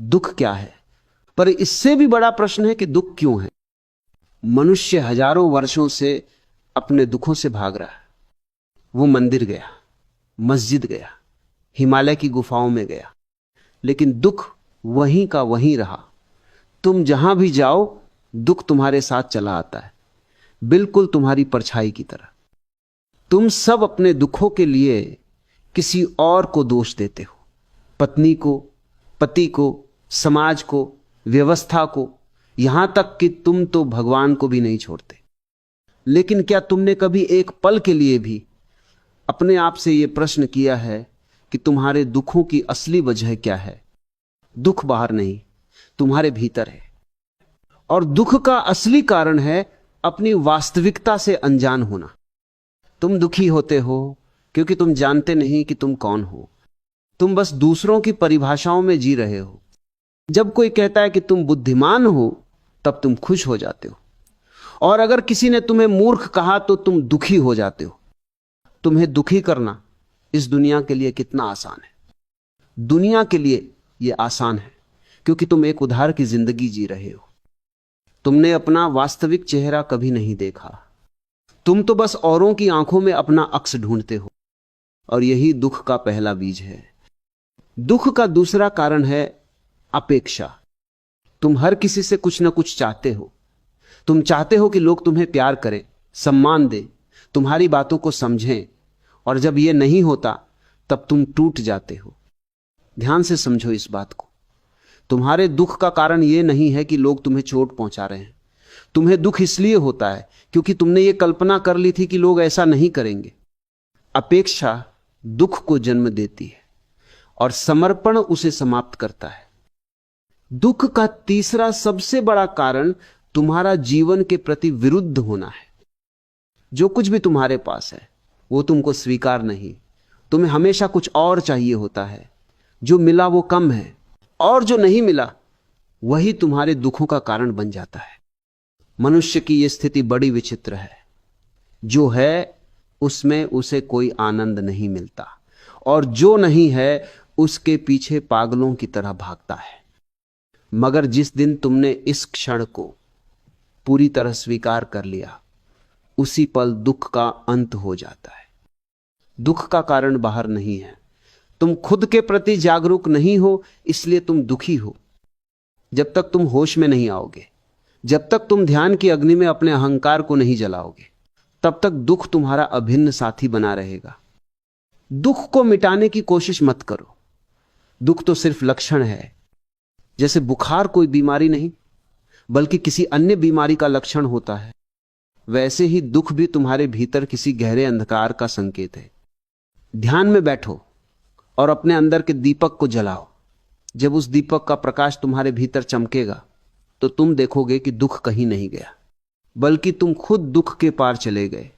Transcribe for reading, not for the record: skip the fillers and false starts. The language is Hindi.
दुख क्या है। पर इससे भी बड़ा प्रश्न है कि दुख क्यों है। मनुष्य हजारों वर्षों से अपने दुखों से भाग रहा है। वो मंदिर गया, मस्जिद गया, हिमालय की गुफाओं में गया, लेकिन दुख वहीं का वहीं रहा। तुम जहां भी जाओ दुख तुम्हारे साथ चला आता है, बिल्कुल तुम्हारी परछाई की तरह। तुम सब अपने दुखों के लिए किसी और को दोष देते हो, पत्नी को, पति को, समाज को, व्यवस्था को, यहां तक कि तुम तो भगवान को भी नहीं छोड़ते। लेकिन क्या तुमने कभी एक पल के लिए भी अपने आप से यह प्रश्न किया है कि तुम्हारे दुखों की असली वजह क्या है? दुख बाहर नहीं, तुम्हारे भीतर है। और दुख का असली कारण है अपनी वास्तविकता से अनजान होना। तुम दुखी होते हो क्योंकि तुम जानते नहीं कि तुम कौन हो। तुम बस दूसरों की परिभाषाओं में जी रहे हो। जब कोई कहता है कि तुम बुद्धिमान हो तब तुम खुश हो जाते हो, और अगर किसी ने तुम्हें मूर्ख कहा तो तुम दुखी हो जाते हो। तुम्हें दुखी करना इस दुनिया के लिए कितना आसान है। दुनिया के लिए यह आसान है क्योंकि तुम एक उधार की जिंदगी जी रहे हो। तुमने अपना वास्तविक चेहरा कभी नहीं देखा। तुम तो बस औरों की आंखों में अपना अक्स ढूंढते हो, और यही दुख का पहला बीज है। दुख का दूसरा कारण है अपेक्षा। तुम हर किसी से कुछ ना कुछ चाहते हो। तुम चाहते हो कि लोग तुम्हें प्यार करें, सम्मान दें, तुम्हारी बातों को समझें, और जब यह नहीं होता तब तुम टूट जाते हो। ध्यान से समझो इस बात को। तुम्हारे दुख का कारण यह नहीं है कि लोग तुम्हें चोट पहुंचा रहे हैं। तुम्हें दुख इसलिए होता है क्योंकि तुमने यह कल्पना कर ली थी कि लोग ऐसा नहीं करेंगे। अपेक्षा दुख को जन्म देती है और समर्पण उसे समाप्त करता है। दुख का तीसरा सबसे बड़ा कारण तुम्हारा जीवन के प्रति विरुद्ध होना है। जो कुछ भी तुम्हारे पास है वो तुमको स्वीकार नहीं। तुम्हें हमेशा कुछ और चाहिए होता है। जो मिला वो कम है, और जो नहीं मिला वही तुम्हारे दुखों का कारण बन जाता है। मनुष्य की यह स्थिति बड़ी विचित्र है। जो है उसमें उसे कोई आनंद नहीं मिलता, और जो नहीं है उसके पीछे पागलों की तरह भागता है। मगर जिस दिन तुमने इस क्षण को पूरी तरह स्वीकार कर लिया, उसी पल दुख का अंत हो जाता है। दुख का कारण बाहर नहीं है। तुम खुद के प्रति जागरूक नहीं हो, इसलिए तुम दुखी हो। जब तक तुम होश में नहीं आओगे, जब तक तुम ध्यान की अग्नि में अपने अहंकार को नहीं जलाओगे, तब तक दुख तुम्हारा अभिन्न साथी बना रहेगा। दुख को मिटाने की कोशिश मत करो। दुख तो सिर्फ लक्षण है। जैसे बुखार कोई बीमारी नहीं बल्कि किसी अन्य बीमारी का लक्षण होता है, वैसे ही दुख भी तुम्हारे भीतर किसी गहरे अंधकार का संकेत है। ध्यान में बैठो और अपने अंदर के दीपक को जलाओ। जब उस दीपक का प्रकाश तुम्हारे भीतर चमकेगा तो तुम देखोगे कि दुख कहीं नहीं गया, बल्कि तुम खुद दुख के पार चले गए।